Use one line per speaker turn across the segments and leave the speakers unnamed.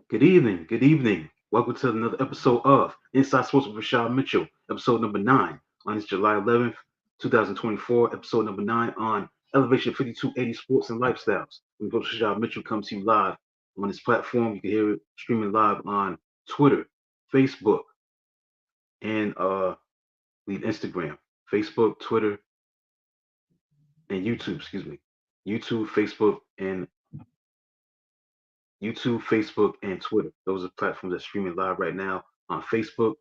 Good evening. Good evening. Welcome to another episode of Inside Sports with Rashad Mitchell, episode number 9 on this July 11th, 2024. Episode number 9 on Elevation 5280 Sports and Lifestyles. We host Rashad Mitchell comes to you live on this platform. You can hear it streaming live on Twitter, Facebook, and leave Instagram. Facebook, Twitter, and YouTube, excuse me. YouTube, Facebook, and YouTube, Facebook, and Twitter. Those are platforms that are streaming live right now on Facebook,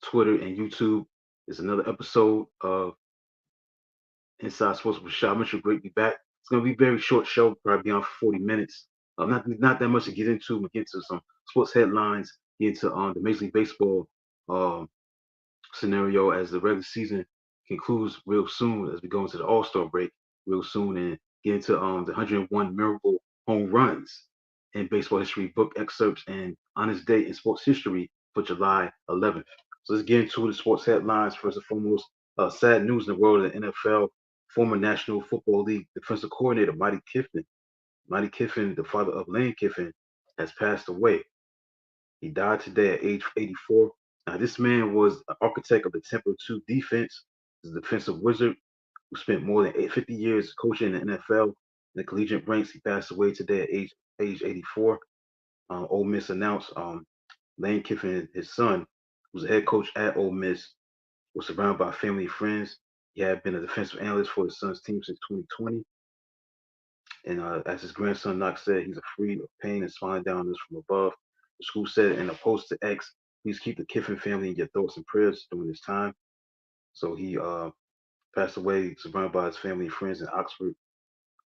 Twitter, and YouTube. Is another episode of Inside Sports with Rashad Mitchell. Great to be back. It's going to be a very short show, probably beyond 40 minutes. Not that much to get into. We get into some sports headlines, get into the Major League Baseball um, scenario as the regular season concludes real soon as we go into the All Star break real soon and get into the 101 memorable home runs in baseball history, book excerpts, and on this day in sports history for July 11th. So let's get into the sports headlines. First and foremost, sad news in the world of the NFL. Former National Football League defensive coordinator Mighty Kiffin, the father of Lane Kiffin, has passed away. He died today at age 84. Now, this man was an architect of the Temple 2 defense. He's a defensive wizard who spent more than 50 years coaching in the NFL in the collegiate ranks. He passed away today at age 84. Ole Miss announced Lane Kiffin, his son, who's a head coach at Ole Miss, was surrounded by family and friends. He had been a defensive analyst for his son's team since 2020. And as his grandson Knox said, he's free of pain and smiling down on us from above. The school said in a post to X, please keep the Kiffin family in your thoughts and prayers during this time. So he passed away surrounded by his family and friends in Oxford.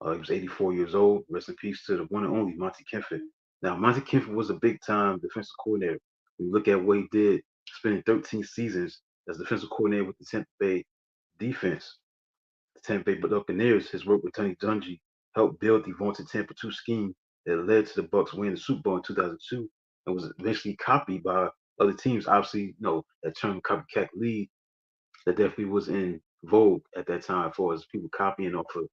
He was 84 years old. Rest in peace to the one and only Monty Kiffin. Now, Monty Kiffin was a big time defensive coordinator. When you look at what he did, spending 13 seasons as defensive coordinator with the Tampa Bay defense, the Tampa Bay Buccaneers, his work with Tony Dungy helped build the vaunted Tampa 2 scheme that led to the Bucks winning the Super Bowl in 2002 and was eventually copied by other teams. Obviously, that term copycat league that definitely was in vogue at that time as far as people copying off of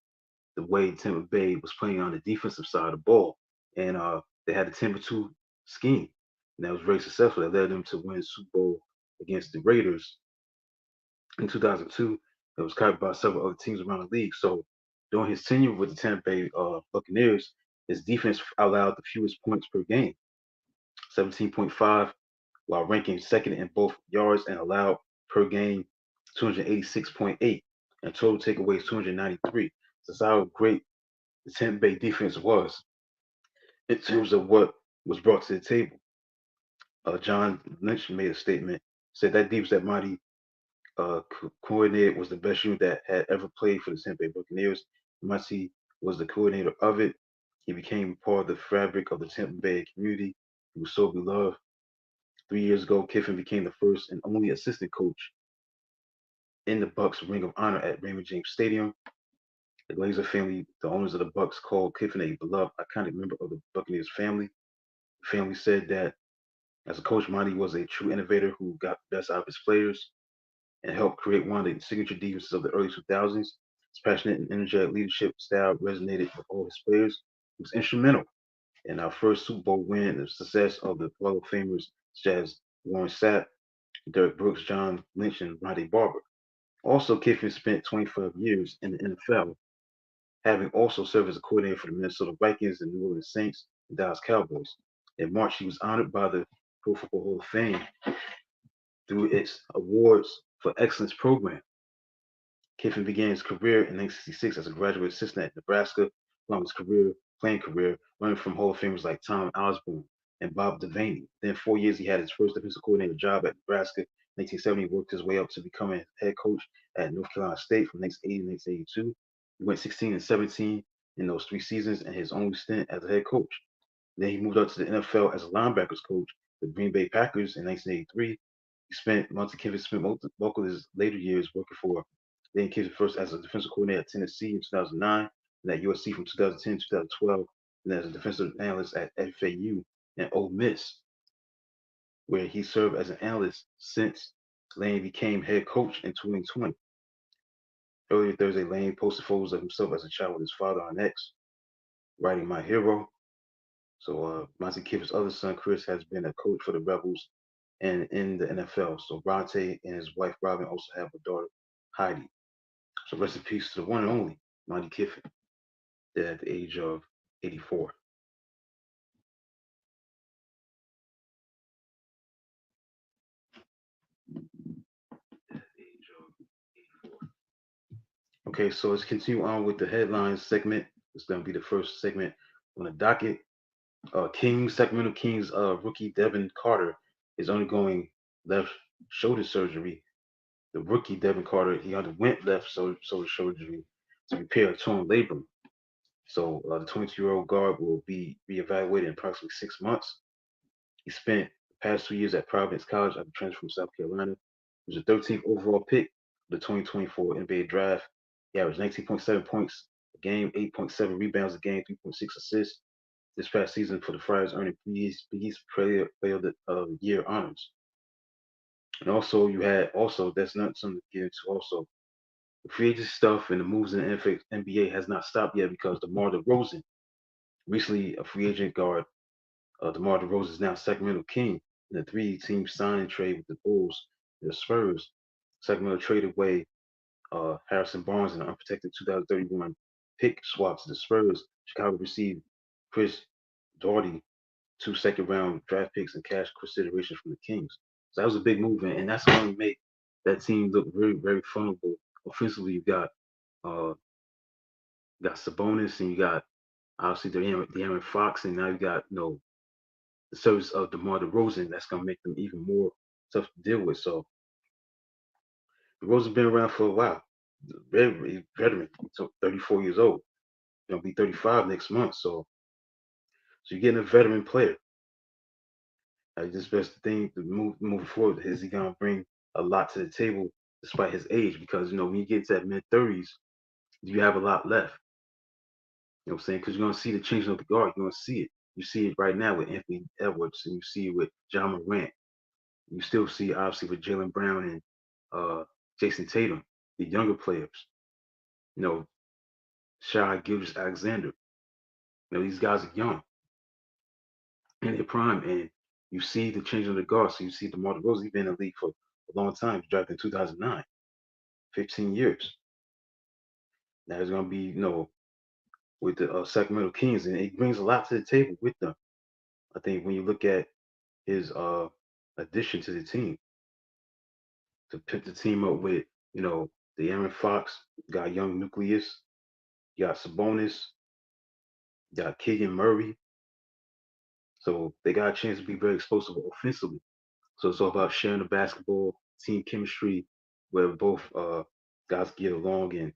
the way Tampa Bay was playing on the defensive side of the ball. And they had the Tampa 2 scheme. And that was very successful. That led them to win Super Bowl against the Raiders in 2002. That was copied by several other teams around the league. So during his tenure with the Tampa Bay Buccaneers, his defense allowed the fewest points per game, 17.5, while ranking second in both yards and allowed per game, 286.8, and total takeaways 293. That's how great the Tampa Bay defense was in terms of what was brought to the table. John Lynch made a statement, said that defense that Mighty coordinated was the best unit that had ever played for the Tampa Bay Buccaneers. Mighty was the coordinator of it. He became part of the fabric of the Tampa Bay community. He was so beloved. 3 years ago, Kiffin became the first and only assistant coach in the Bucks Ring of Honor at Raymond James Stadium. The Glazer family, the owners of the Bucks, called Kiffin a beloved, iconic member of the Buccaneers family. The family said that as a coach, Monty was a true innovator who got the best out of his players and helped create one of the signature defenses of the early 2000s. His passionate and energetic leadership style resonated with all his players. He was instrumental in our first Super Bowl win and the success of the Hall of Famers such as Warren Sapp, Derek Brooks, John Lynch, and Ronde Barber. Also, Kiffin spent 25 years in the NFL, having also served as a coordinator for the Minnesota Vikings, the New Orleans Saints, and Dallas Cowboys. In March, he was honored by the Pro Football Hall of Fame through its awards for excellence program. Kiffin began his career in 1966 as a graduate assistant at Nebraska, along his playing career, learning from Hall of Famers like Tom Osborne and Bob Devaney. Then 4 years he had his first defensive coordinator job at Nebraska. In 1970, he worked his way up to becoming head coach at North Carolina State from 1980 to 1982. He went 16 and 17 in those 3 seasons and his only stint as a head coach. Then he moved up to the NFL as a linebackers coach with Green Bay Packers in 1983. Monty Kiffin spent most of his later years working for Lane Kiffin first as a defensive coordinator at Tennessee in 2009, and at USC from 2010 to 2012, and as a defensive analyst at FAU and Ole Miss, where he served as an analyst since Lane became head coach in 2020. Earlier Thursday, Lane posted photos of himself as a child with his father on X, writing "My hero." So Monte Kiffin's other son, Chris, has been a coach for the Rebels and in the NFL. So Bronte and his wife Robin also have a daughter, Heidi. So rest in peace to the one and only Monte Kiffin, dead at the age of 84. Age of 84. Okay, so let's continue on with the headlines segment. It's going to be the first segment on the docket. Sacramento Kings rookie Devin Carter is undergoing left shoulder surgery. The rookie Devin Carter, he underwent left shoulder surgery to repair a torn labrum. So the 22-year-old guard will be reevaluated in approximately 6 months. He spent the past 2 years at Providence College after transfer from South Carolina. He was the 13th overall pick of the 2024 NBA draft. He averaged 19.7 points a game, 8.7 rebounds a game, 3.6 assists this past season for the Friars, earning Big Player of the Year honors. And also, you had that's not something to get into. Also, the free agent stuff and the moves in the NBA has not stopped yet because DeMar DeRozan, recently a free agent guard, DeMar DeRozan is now Sacramento King in a three-team signing trade with the Bulls and the Spurs. Sacramento traded away Harrison Barnes in an unprotected 2031 pick swap to the Spurs. Chicago received Chris Daugherty, two second-round draft picks, and cash considerations from the Kings. So that was a big move, and that's going to make that team look very, very vulnerable. Offensively, uh, you got Sabonis, and you got obviously the Aaron Fox, and now you got the service of DeMar DeRozan. That's going to make them even more tough to deal with. So DeRozan's been around for a while, very veteran. He's 34 years old. He'll be 35 next month. So you're getting a veteran player. I just best thing to moving forward is he gonna bring a lot to the table despite his age because when you get to that mid 30s, you have a lot left. You know what I'm saying? Because you're gonna see the changing of the guard. You're gonna see it. You see it right now with Anthony Edwards, and you see it with John Morant. You still see obviously with Jalen Brown and Jason Tatum, the younger players. You know, Shai Gilgeous Alexander. These guys are young in their prime, and you see the changing of the guard. So you see DeMar DeRozan, he's been in the league for a long time. He drafted in 2009. 15 years. Now it's going to be, with the Sacramento Kings, and it brings a lot to the table with them. I think when you look at his addition to the team, to put the team up with, the Aaron Fox, got young nucleus, you got Sabonis, you got Keegan Murray. So they got a chance to be very explosive offensively. So it's all about sharing the basketball, team chemistry, where both guys get along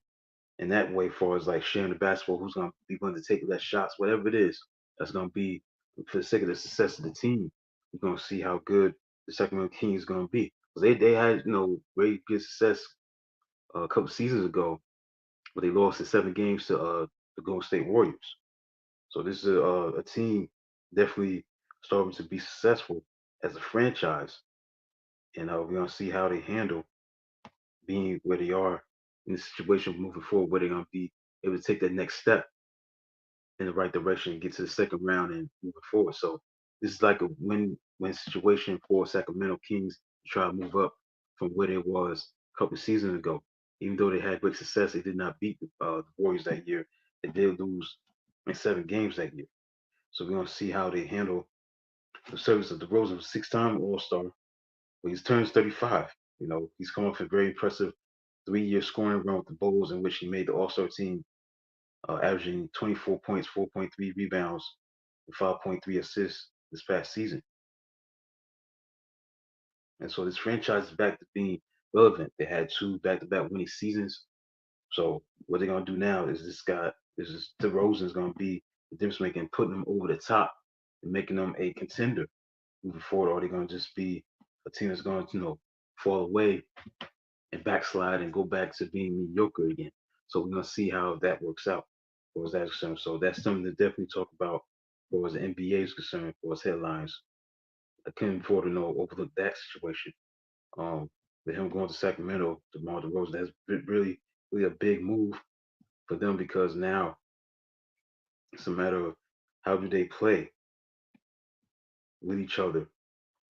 and that way, far as like sharing the basketball, who's going to be willing to take less shots, whatever it is, that's going to be for the sake of the success of the team. We're going to see how good the Sacramento Kings is going to be. 'Cause they had very good success a couple seasons ago, but they lost in 7 games to the Golden State Warriors. So this is a team definitely starting to be successful as a franchise, and we're going to see how they handle being where they are in the situation moving forward, where they're going to be able to take that next step in the right direction and get to the second round and moving forward. So this is like a win-win situation for Sacramento Kings to try to move up from where they was a couple of seasons ago. Even though they had great success, they did not beat the Warriors that year. They did lose in 7 games that year. So we're gonna see how they handle the service of DeRozan, a six-time All-Star. When he turns 35, he's come off a very impressive 3-year scoring run with the Bulls, in which he made the All-Star team, averaging 24 points, 4.3 rebounds, and 5.3 assists this past season. And so this franchise is back to being relevant. They had 2 back-to-back winning seasons. So what they're gonna do now is DeRozan is gonna be the difference making, putting them over the top and making them a contender moving forward, or they're gonna just be a team that's going to, fall away and backslide and go back to being mediocre again. So we're gonna see how that works out for as that's concerned. So that's something to definitely talk about for as the NBA is concerned, for as headlines. I couldn't afford to overlook that situation. Um, with him going to Sacramento, DeMar DeRozan, that's really, really a big move for them because now it's a matter of how do they play. with each other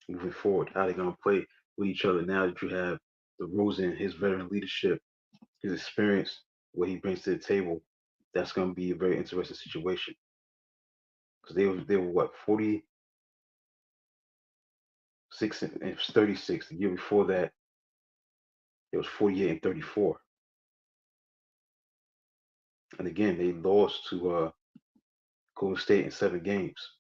moving forward. How they're gonna play with each other now that you have DeRozan, his veteran leadership, his experience, what he brings to the table. That's gonna be a very interesting situation because they were what 46 and 36. The year before that, it was 48 and 34. And again, they lost to Golden State in 7 games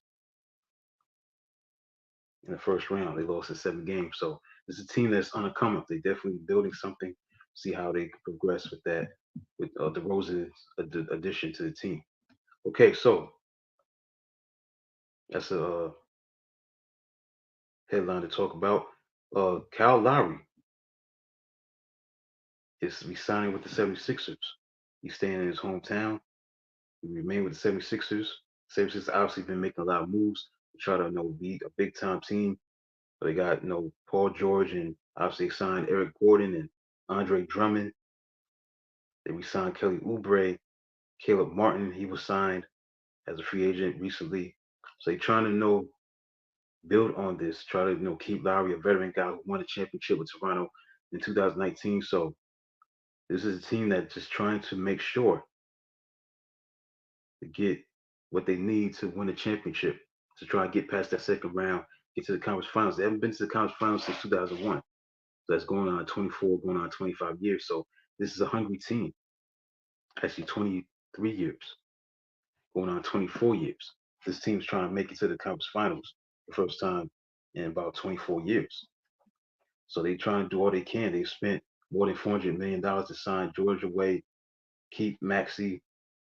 in the first round. They lost in 7 games. So it's a team that's on the come up. They definitely building something. See how they can progress with that, with DeRozan's addition to the team. Okay, so that's a headline to talk about. Kyle Lowry is resigning with the 76ers. He's staying in his hometown. He remained with the 76ers. 76ers obviously been making a lot of moves to try to be a big time team. They got Paul George, and obviously they signed Eric Gordon and Andre Drummond. They re-signed Kelly Oubre, Caleb Martin. He was signed as a free agent recently. So they're trying to build on this, try to keep Lowry, a veteran guy who won a championship with Toronto in 2019. So this is a team that's just trying to make sure to get what they need to win a championship, to try to get past that second round, get to the conference finals. They haven't been to the conference finals since 2001. So that's going on 24, going on 25 years. So this is a hungry team. Actually, 23 years, going on 24 years. This team's trying to make it to the conference finals the first time in about 24 years. So they trying to do all they can. They've spent more than $400 million to sign Georgia Way, keep Maxey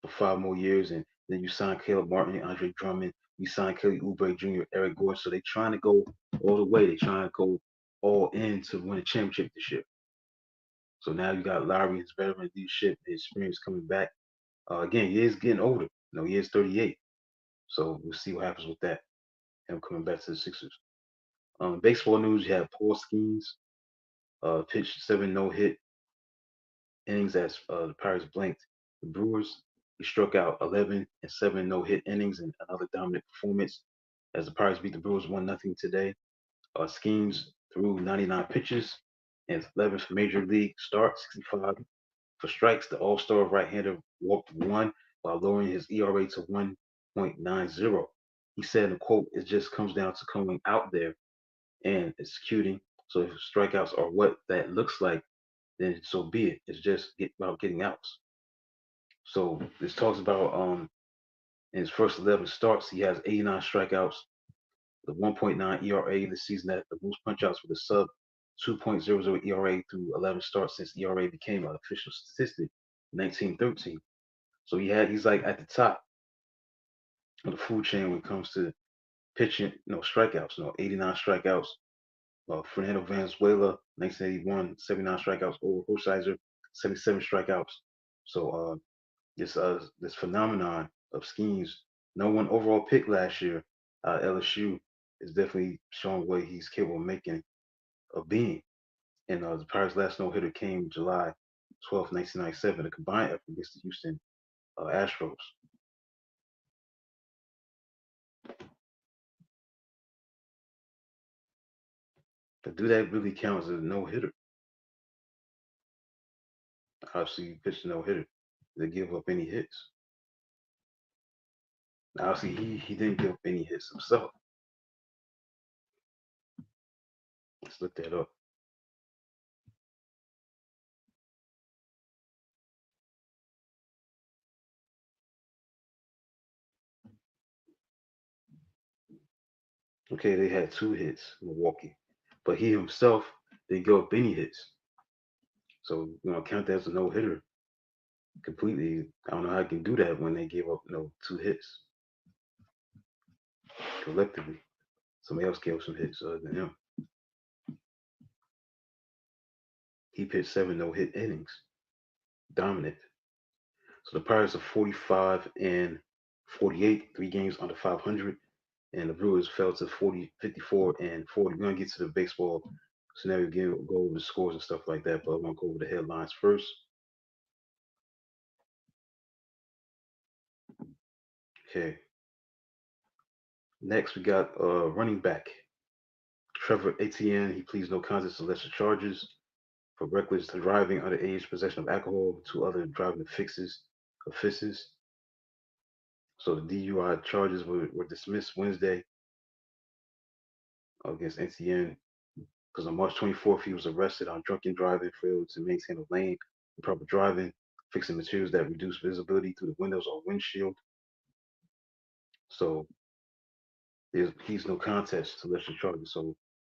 for 5 more years, and then you sign Caleb Martin, Andre Drummond, you sign Kelly Oubre Jr., Eric Gordon. So they're trying to go all the way. They're trying to go all in to win a championship this year. So now you got Lowry, his veteran leadership, his experience coming back. Again, he is getting older. He is 38. So we'll see what happens with that. Him coming back to the Sixers. Baseball news: you have Paul Skeens pitched 7 no-hit innings as the Pirates blanked the Brewers. He struck out 11 and 7 no-hit innings in another dominant performance as the Pirates beat the Brewers 1-0 today. Skeens threw 99 pitches in his 11th major league start, 65 for strikes. The All-Star right-hander walked 1 while lowering his ERA to 1.90. He said in a quote, "It just comes down to coming out there and executing. So if strikeouts are what that looks like, then so be it. It's just about getting outs." So this talks about in his first 11 starts, he has 89 strikeouts, the 1.9 ERA this season, at the most punchouts with a sub 2.00 ERA through 11 starts since ERA became an official statistic in 1913. So he's like at the top of the food chain when it comes to pitching, strikeouts, 89 strikeouts. Fernando Valenzuela, 1981, 79 strikeouts. Over Horsizer, 77 strikeouts. So this phenomenon of schemes, no one overall pick last year, LSU is definitely showing what he's capable of making, of being. And the Pirates' last no hitter came July 12th, 1997, a combined effort against the Houston Astros. To do that really counts as a no hitter. Obviously, you pitched a no hitter. They give up any hits. Obviously, he didn't give up any hits himself. Let's look that up. Okay, they had 2 hits, Milwaukee, but he himself didn't give up any hits. So count that as a no hitter completely. I don't know how I can do that when they gave up 2 hits collectively. Somebody else gave up some hits other than him. He pitched 7 no-hit innings, dominant. So the Pirates are 45 and 48, 3 games under 500, and the Brewers fell to 54 and 40. We're gonna get to the baseball scenario again, go over the scores and stuff like that, but I'm gonna go over the headlines first. Okay. Next, we got running back Trevor Etienne. He pleads no contest to lesser charges for reckless driving, underage possession of alcohol, two other driving offenses. So the DUI charges were dismissed Wednesday against Etienne because on March 24th he was arrested on drunken driving, failed to maintain a lane, improper driving, fixing materials that reduce visibility through the windows or windshield. So he's no contest to lesser charges. So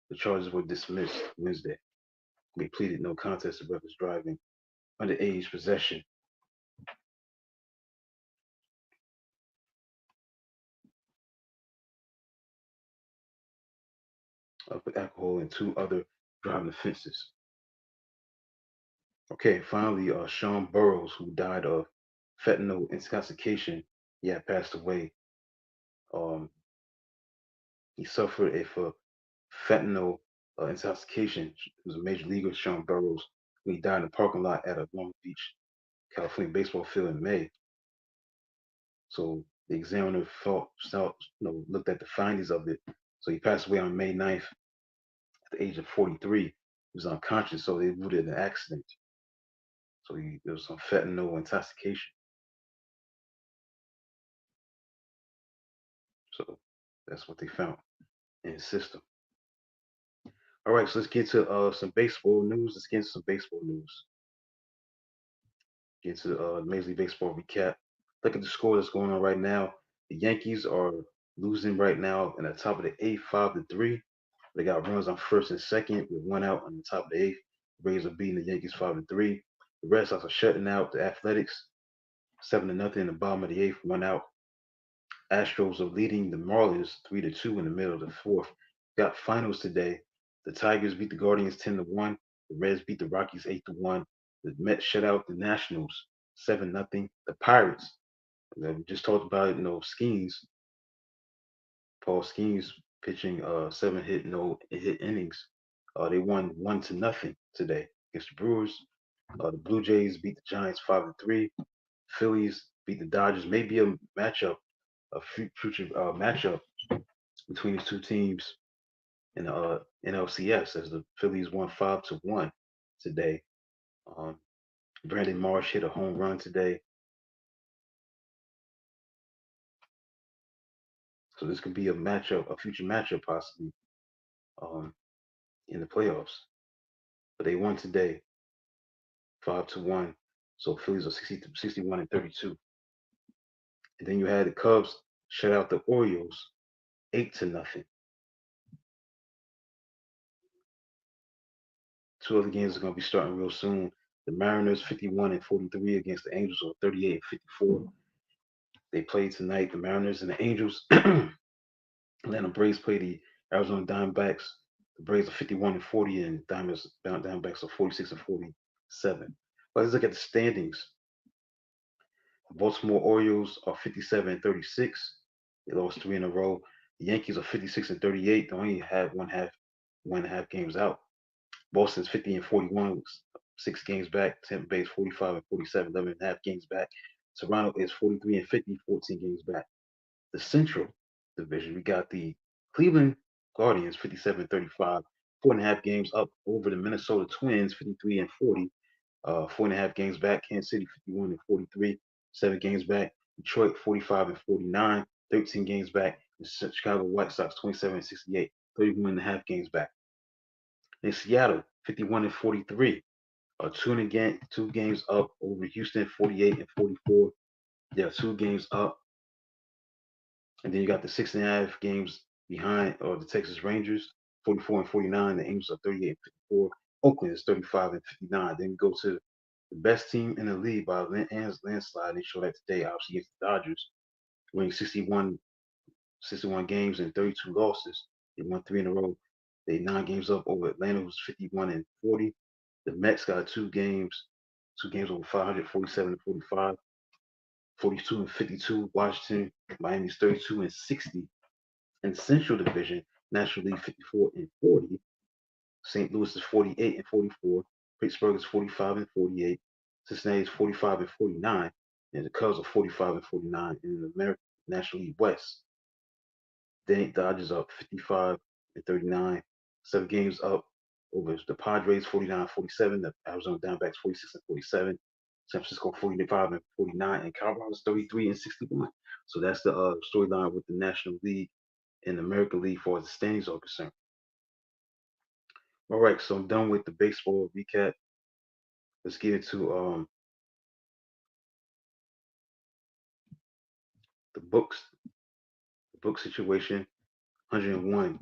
the charges were dismissed Wednesday. They pleaded no contest to reckless driving, underage possession of alcohol and two other driving offenses. Okay, finally, Sean Burrows, who died of fentanyl intoxication, he had passed away. Um, he suffered fentanyl intoxication. He was a major leaguer, Sean Burrows. He died in the parking lot at a Long Beach, California baseball field in May. So the examiner looked at the findings of it. So he passed away on May 9th at the age of 43. He was unconscious, so they ruled it an accident. So there was some fentanyl intoxication. So that's what they found in his system. All right, so let's get to some baseball news. Let's get into some baseball news. Get to Major League Baseball recap. Look at the score that's going on right now. The Yankees are losing right now in the top of the eighth, 5-3. They got runners on first and second with one out on the top of the eighth. The Rays are beating the Yankees 5-3. The Red Sox are shutting out the Athletics 7-0 in the bottom of the eighth, one out. Astros are leading the Marlins 3-2 in the middle of the fourth. Got finals today. The Tigers beat the Guardians 10-1. The Reds beat the Rockies 8-1. The Mets shut out the Nationals 7-0. The Pirates, we just talked about, Skeens, Paul Skeens pitching seven hit no hit innings. They won 1-0 today against the Brewers. The Blue Jays beat the Giants 5-3. Phillies beat the Dodgers. Maybe a future matchup between these two teams in the NLCS as the Phillies won 5-1 today. Um, Brandon Marsh hit a home run today, so this could be a future matchup possibly um, in the playoffs. But they won today, 5-1. So Phillies are 61-32. And then you had the Cubs shut out the Orioles 8-0. Two other games are going to be starting real soon. The Mariners 51-43 against the Angels or 38-54. They play tonight. The Mariners and the Angels. Atlanta Braves play the Arizona Diamondbacks. The Braves are 51-40 and Diamondbacks are 46-47. But let's look at the standings. The Baltimore Orioles are 57-36. They lost three in a row. The Yankees are 56-38. They only had one and a half games out. Boston's 50-41, with 6 games back. Tampa Bay is 45-47, 11 and a half games back. Toronto is 43-50, 14 games back. The Central Division, we got the Cleveland Guardians 57-35, 4.5 games up over the Minnesota Twins 53-40, 4.5 games back. Kansas City 51-43, 7 games back. Detroit 45-49, 13 games back. The Chicago White Sox 27-68, 31.5 games back. In Seattle 51-43, 2 games up over Houston 48-44. They are 2 games up. And then you got the 6.5 games behind the Texas Rangers, 44-49. The Angels are 38-54. Oakland is 35-59. Then we go to the best team in the league by landslide. They showed that today, obviously, against the Dodgers, winning 61 games and 32 losses. They won three in a row. They 9 games up over Atlanta, who's 51-40. The Mets got 2 games over 500, 47-45. 42-52. Washington, Miami's 32-60. In the Central Division, National League 54-40. St. Louis is 48-44. Pittsburgh is 45-48. Cincinnati is 45-49. And the Cubs are 45-49 in the American National League West. Dodgers up 55-39. 7 games up over the Padres 49-47. The Arizona Diamondbacks 46-47. San Francisco 45-49, and Colorado's 33-61. So that's the storyline with the National League and the American League for as the standings are concerned. All right, so I'm done with the baseball recap. Let's get into the books, the book situation. 101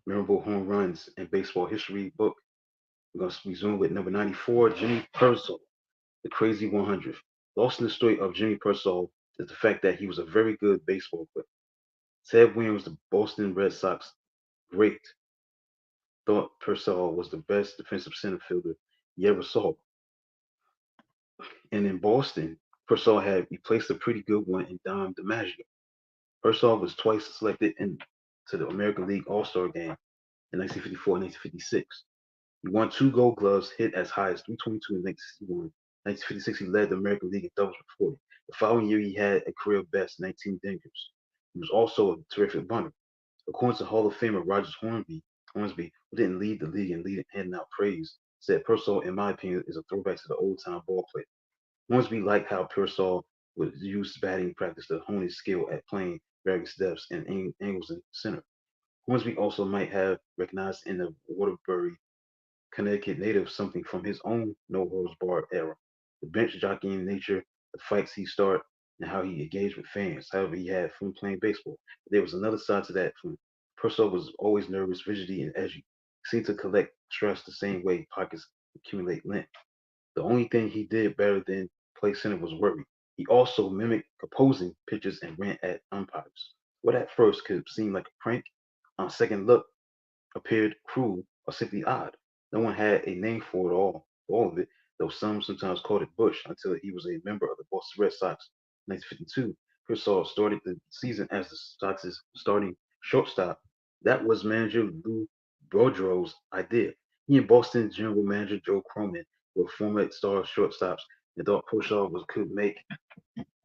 memorable home runs in baseball history book. We're going to resume with number 94, Jimmy Purcell, the Crazy 100. Lost in the story of Jimmy Purcell is the fact that he was a very good baseball player. Ted Williams, the Boston Red Sox great, thought Purcell was the best defensive center fielder he ever saw. And in Boston, Purcell had replaced a pretty good one in Dom DiMaggio. Purcell was twice selected into the American League All-Star game in 1954 and 1956. He won 2 Gold Gloves, hit as high as 322 in 1961. 1956, he led the American League in doubles with 40. The following year, he had a career best 19 dingers. He was also a terrific bunter. According to Hall of Famer Hornsby, who didn't lead the league and handing out praise, said Purcell, in my opinion, is a throwback to the old-time ball player. Hornsby liked how Purcell would use batting practice to hone his skill at playing various depths and angles in center. Hornsby also might have recognized in the Waterbury, Connecticut native something from his own no holds barred era. The bench jockeying nature, the fights he started, and how he engaged with fans. However, he had fun playing baseball. There was another side to that fun. Purcell was always nervous, fidgety, and edgy. He seemed to collect stress the same way pockets accumulate lint. The only thing he did better than play center was worry. He also mimicked opposing pitchers and ran at umpires. What at first could seem like a prank, on second look appeared cruel or simply odd. No one had a name for all of it, though some sometimes called it Bush until he was a member of the Boston Red Sox in 1952. Purcell started the season as the Sox's starting shortstop. That was manager Lou Boudreaux's idea. He and Boston general manager Joe Cronin were former star shortstops and thought Purcell could make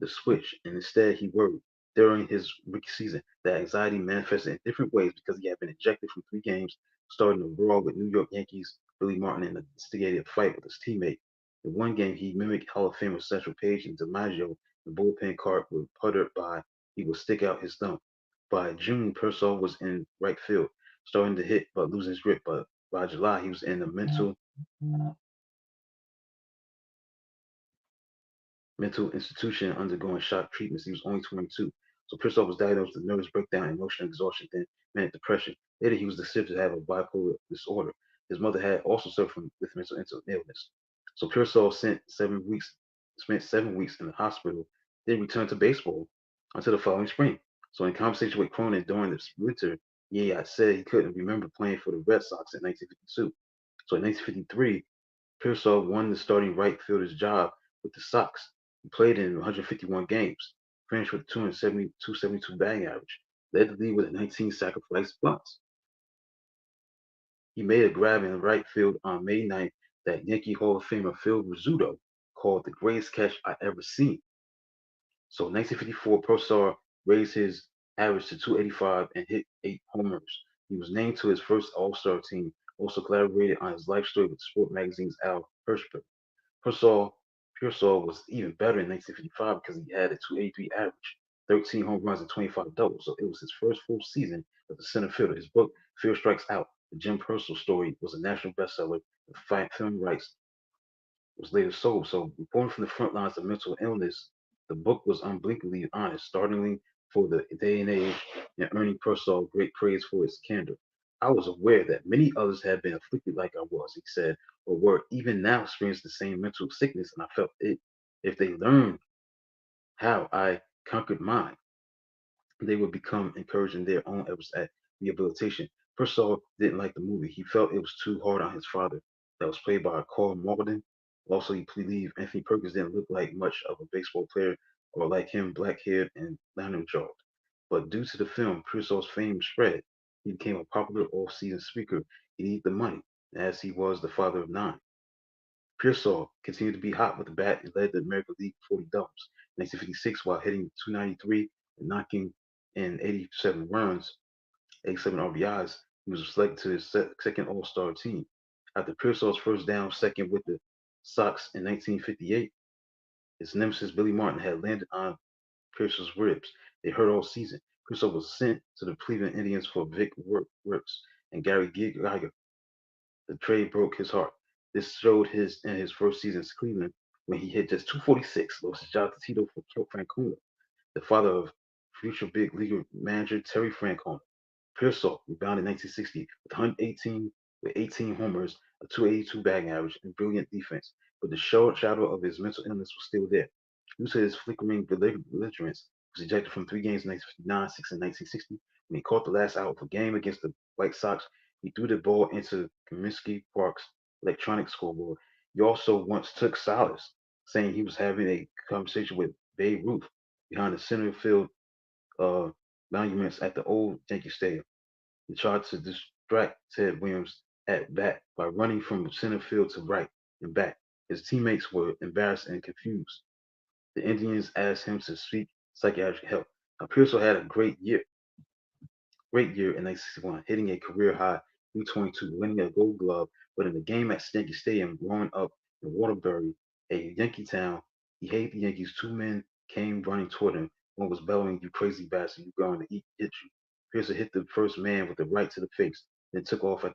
the switch, and instead he worried. During his rookie season, that anxiety manifested in different ways because he had been ejected from 3 games, starting a brawl with New York Yankees Billy Martin and instigated a fight with his teammate. In one game, he mimicked Hall of Famer Central Page and DiMaggio. The bullpen cart would putter by, he would stick out his thumb. By June, Purcell was in right field, starting to hit but losing his grip. But by July, he was in a mental institution undergoing shock treatments. He was only 22. So Purcell was diagnosed with nervous breakdown, emotional exhaustion, then manic depression. Later, he was discovered to have a bipolar disorder. His mother had also suffered with mental illness. So Purcell spent 7 weeks in the hospital, then returned to baseball until the following spring. So in conversation with Cronin during the winter, he had said he couldn't remember playing for the Red Sox in 1952. So in 1953, Purcell won the starting right fielder's job with the Sox. He played in 151 games, finished with 272 batting average, led the league with 19 sacrifice bunts. He made a grab in right field on May 9th that Yankee Hall of Famer Phil Rizzuto called the greatest catch I ever seen. So in 1954, Purcell raised his average to 285 and hit 8 homers. He was named to his first All-Star team, also collaborated on his life story with Sport Magazine's Al Hirschberg. Purcell, Purcell was even better in 1955 because he had a 283 average, 13 home runs, and 25 doubles. So it was his first full season as a center fielder. His book, Fear Strikes Out, the Jim Purcell story, was a national bestseller. The film rights was later sold. So, reporting from the front lines of mental illness, the book was unblinkingly honest, startling for the day and age, and earning Purcell great praise for his candor. I was aware that many others had been afflicted like I was, he said, or were even now experiencing the same mental sickness, and I felt it. If they learned how I conquered mine, they would become encouraged in their own efforts at rehabilitation. Purcell didn't like the movie. He felt it was too hard on his father, that was played by Carl Malden. Also, he believed Anthony Perkins didn't look like much of a baseball player or like him, black haired and lantern jawed. But due to the film, Purcell's fame spread. He became a popular off season speaker. He needed the money, as he was the father of 9. Purcell continued to be hot with the bat and led the American League 40 doubles in 1956 while hitting 293 and knocking and 87 runs, 87 RBIs. He was selected to his second All-Star team. After Pearsall's first down second with the Sox in 1958, his nemesis Billy Martin had landed on Pearsall's ribs. They hurt all season. Pearsall was sent to the Cleveland Indians for Vic Works and Gary Geiger. The trade broke his heart. This showed his in his first season in Cleveland when he hit just 246, lost his job to Tito Francona, the father of future big league manager Terry Francona. Pearsall rebounded in 1960 with 18 homers, a 282 batting average, and brilliant defense, but the shadow of his mental illness was still there. Due to his flickering belligerence, he was ejected from 3 games in 1959, 6 in 1960. When he caught the last out of a game against the White Sox, he threw the ball into Comiskey Park's electronic scoreboard. He also once took solace, saying he was having a conversation with Babe Ruth behind the center field uh, monuments at the old Yankee Stadium. He tried to distract Ted Williams at bat by running from center field to right and back. His teammates were embarrassed and confused. The Indians asked him to seek psychiatric help. Now, Pearsall had a great year in 1961, hitting a career high 322, winning a Gold Glove. But in the game at Yankee Stadium, growing up in Waterbury, a Yankee town, he hated the Yankees. Two men came running toward him. One was bellowing, "You crazy bastard! You're going to hit you." Pearson hit the first man with the right to the face, then took off at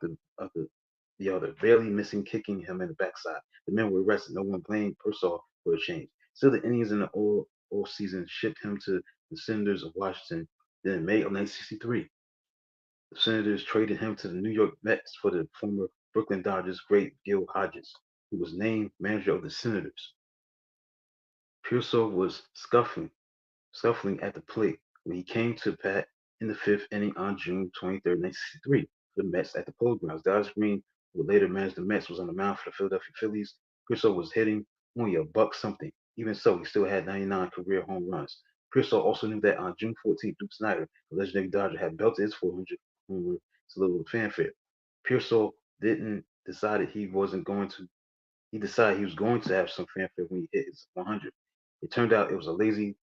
the other, barely missing, kicking him in the backside. The men were arrested. No one blamed Pearsall for the change. Still, the Indians in the all season shipped him to the Senators of Washington. Then in May of 1963, the Senators traded him to the New York Mets for the former Brooklyn Dodgers great Gil Hodges, who was named manager of the Senators. Pearsall was scuffling at the plate when he came to bat in the fifth inning on June 23rd, 1963, for the Mets at the Polo Grounds. Dallas Green, who would later manage the Mets, was on the mound for the Philadelphia Phillies. Pearsall was hitting only a buck something. Even so, he still had 99 career home runs. Pearsall also knew that on June 14th, Duke Snider, the legendary Dodger, had belted his 400 homer to little fanfare. Pearsall didn't decided he wasn't going to he decided he was going to have some fanfare when he hit his 100. It turned out it was a lazy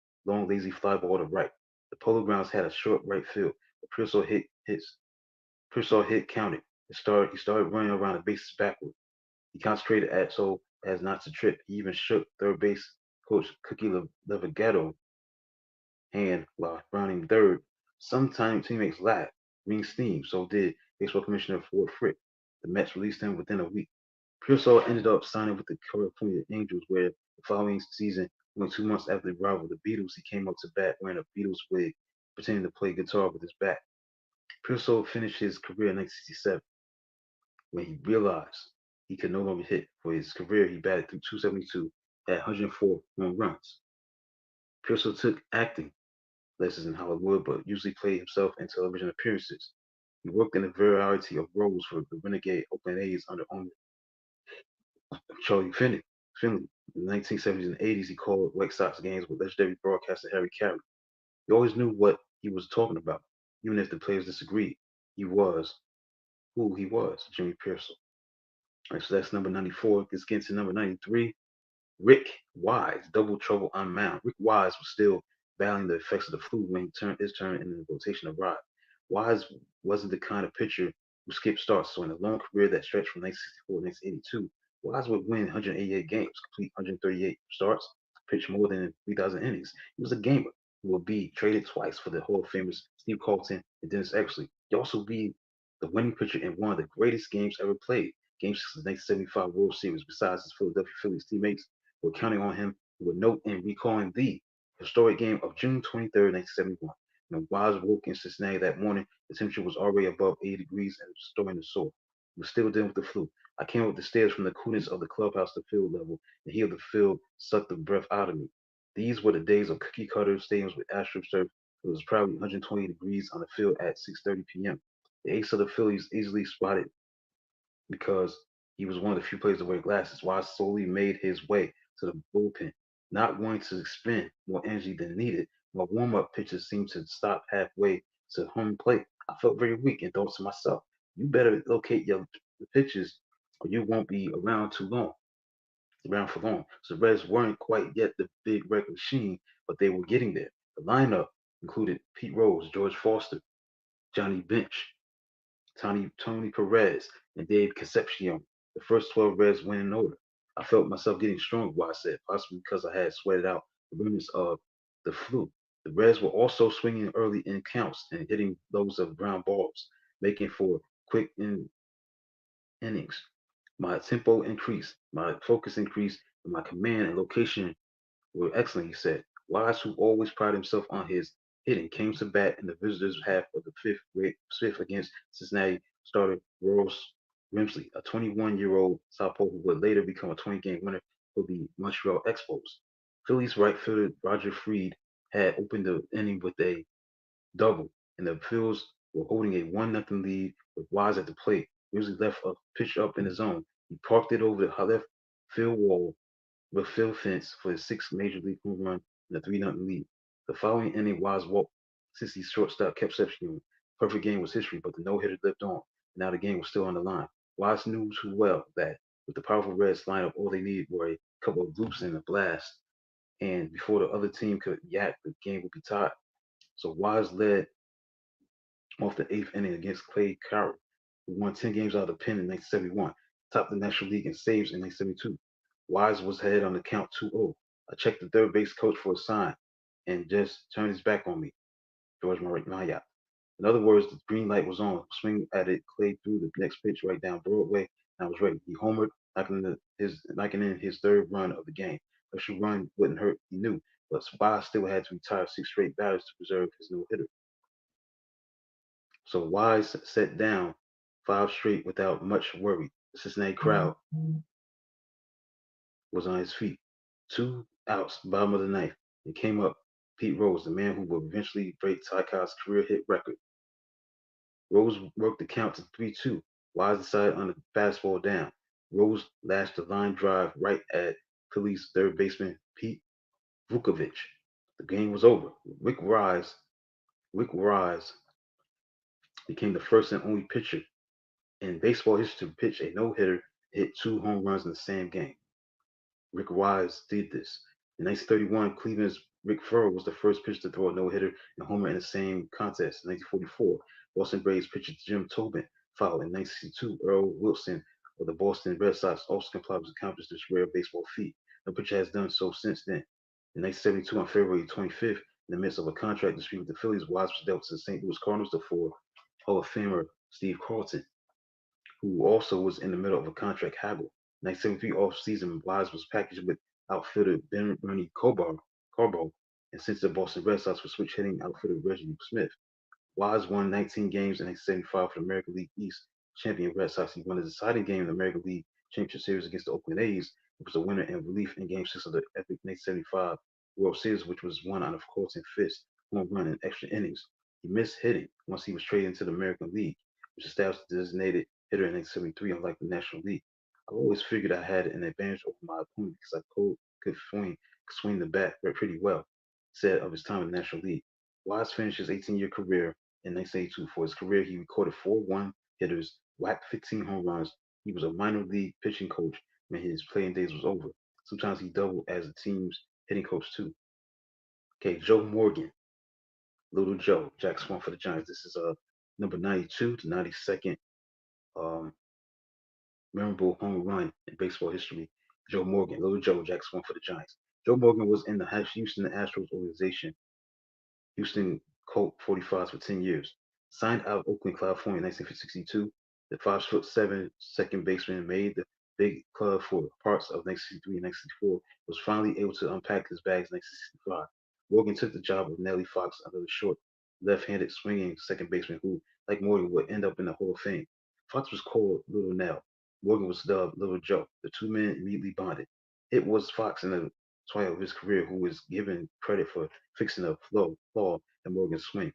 fly ball to right. The Polo Grounds had a short right field, but Pearsall hit counted. He started running around the bases backward. He concentrated so as not to trip. He even shook third base coach Cookie Levigato hand while rounding third. Some teammates laughed. Green steamed. So did baseball commissioner Ford Frick. The Mets released him within a week. Pearsall ended up signing with the California Angels, where the following season, only 2 months after the arrival of the Beatles, he came up to bat wearing a Beatles wig, pretending to play guitar with his back. Pearsall finished his career in 1967 when he realized he could no longer hit. For his career, he batted through 272, had 104 home runs. Pearsall took acting lessons in Hollywood, but usually played himself in television appearances. He worked in a variety of roles for the renegade Oakland A's under owner Charlie Finley. In the 1970s and 80s, he called White Sox games with legendary broadcaster Harry Caray. He always knew what he was talking about, even if the players disagreed. He was who he was, Jimmy Pearsall. All right, so that's number 94. Let's get into number 93. Rick Wise, double trouble on mound. Rick Wise was still battling the effects of the flu when he turned his turn in the rotation arrived. Wise wasn't the kind of pitcher who skipped starts, so in a long career that stretched from 1964 to 1982, Wise would win 188 games, complete 138 starts, pitch more than 3,000 innings. He was a gamer who would be traded twice for the Hall of Famers Steve Carlton and Dennis Eckersley. He also be the winning pitcher in one of the greatest games ever played, Game 6 of the 1975 World Series. Besides his Philadelphia Phillies teammates, were counting on him with note and recalling the historic game of June 23rd, 1971. When Wise woke in Cincinnati that morning, the temperature was already above 80 degrees and starting to soar. He was still dealing with the flu. I came up the stairs from the coolness of the clubhouse to field level, and here the field sucked the breath out of me. These were the days of cookie cutter stadiums with astroturf. It was probably 120 degrees on the field at 6:30 p.m. The ace of the Phillies easily spotted because he was one of the few players to wear glasses. Wise slowly made his way to the bullpen, not wanting to expend more energy than needed. My warm-up pitches seemed to stop halfway to home plate. I felt very weak and thought to myself, "You better locate your pitches, or you won't be around for long." So the Reds weren't quite yet the big red machine, but they were getting there. The lineup included Pete Rose, George Foster, Johnny Bench, Tony Perez, and Dave Concepcion. The first 12 Reds went in order. I felt myself getting stronger, Wise said, possibly because I had sweated out the remnants of the flu. The Reds were also swinging early in counts and hitting those of ground balls, making for quick innings. My tempo increased, my focus increased, and my command and location were excellent, he said. Wise, who always prided himself on his hitting, came to bat in the visitors' half of the fifth against Cincinnati starter Ross Grimsley, a 21-year-old southpaw who would later become a 20-game winner for the Montreal Expos. Phillies right fielder Roger Freed had opened the inning with a double, and the Phils were holding a 1-0 lead with Wise at the plate. Grimsley left a pitch up in the zone. He parked it over the left field wall with Phil fence for his sixth major league home run and a 3-0 lead. The following inning, Wise walked since the shortstop kept Sepsian. Perfect game was history, but the no-hitter lived on. Now the game was still on the line. Wise knew too well that with the powerful Reds lineup, all they needed were a couple of loops and a blast. And before the other team could yak, the game would be tied. So Wise led off the eighth inning against Clay Coward, who won 10 games out of the pen in 1971, topped the National League in saves in 1972. Wise was ahead on the count 2-0. I checked the third base coach for a sign and just turned his back on me, George Maya. In other words, the green light was on. Swing at it, Clay threw the next pitch right down Broadway, and I was ready. He homered, knocking in his third run of the game. A shoe run wouldn't hurt, he knew, but Wise still had to retire six straight batters to preserve his no-hitter. So Wise sat down five straight without much worry. The Cincinnati crowd was on his feet. Two outs, bottom of the ninth, and came up Pete Rose, the man who would eventually break Ty Cobb's career hit record. Rose worked the count to 3-2. Wise decided on the fastball down. Rose lashed a line drive right at Phillies third baseman Pete Vukovich. The game was over. Rick Rise became the first and only pitcher in baseball history to pitch a no-hitter, hit two home runs in the same game. Rick Wise did this. In 1931, Cleveland's Rick Furrow was the first pitcher to throw a no-hitter and homer in the same contest. In 1944, Boston Braves pitcher Jim Tobin fouled. In 1962, Earl Wilson of the Boston Red Sox also complied with accomplish this rare baseball feat. No pitcher has done so since then. In 1972, on February 25th, in the midst of a contract dispute with the Phillies, Wise was dealt to the St. Louis Cardinals for Hall of Famer Steve Carlton, who also was in the middle of a contract haggle. 1973 off-season, Wise was packaged with outfielder Bernie Carbo, and since the Boston Red Sox were switch hitting outfielder Reggie Smith. Wise won 19 games in 1975 for the American League East champion Red Sox. He won the deciding game in the American League Championship Series against the Oakland A's. He was a winner in relief in Game 6 of the epic 1975 World Series, which was won on a Colton Fisk home run in extra innings. He missed hitting once he was traded into the American League, which established the designated hitter in 1973, unlike the National League. I always figured I had an advantage over my opponent because I could swing the bat pretty well, said of his time in the National League. Wise finished his 18-year career in 1982. For his career, he recorded 4 hitters, whacked 15 home runs. He was a minor league pitching coach when his playing days was over. Sometimes he doubled as the team's hitting coach too. Okay, Joe Morgan, Little Joe, Jack Swan for the Giants. This is number 92 to 92nd um, memorable home run in baseball history. Joe Morgan, Little Joe, Jack Swan for the Giants. Joe Morgan was in the Houston Astros organization, Houston Colt 45s for 10 years. Signed out of Oakland, California in 1962, the 5'7" second baseman made the big club for parts of 1963 and 1964, was finally able to unpack his bags in 1965. Morgan took the job of Nellie Fox, another short, left-handed swinging second baseman who, like Morgan, would end up in the Hall of Fame. Fox was called Little Nell. Morgan was dubbed Little Joe. The two men immediately bonded. It was Fox in the twilight of his career who was given credit for fixing a flaw in Morgan's swing.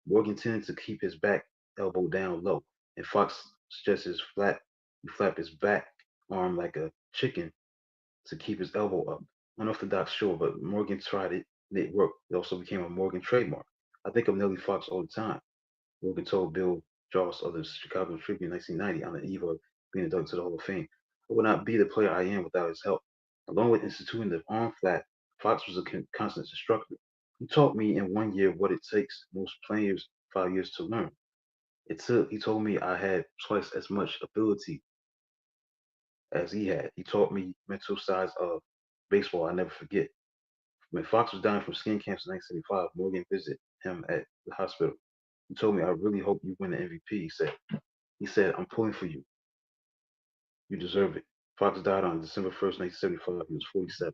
Morgan tended to keep his back elbow down low, and Fox suggested he flap his back arm like a chicken to keep his elbow up. Unorthodox, sure, but Morgan tried it and it worked. It also became a Morgan trademark. I think of Nellie Fox all the time. Morgan told Bill Joss of the Chicago Tribune in 1990 on the eve of being inducted to the Hall of Fame. I would not be the player I am without his help. Along with instituting the arm flat, Fox was a constant instructor. He taught me in 1 year what it takes most players 5 years to learn. He told me I had twice as much ability as he had. He taught me mental sides of baseball I never forget. When Fox was dying from skin cancer in 1975, Morgan visited him at the hospital. He told me, I really hope you win the MVP. He said, I'm pulling for you. You deserve it. Fox died on December 1st, 1975. He was 47.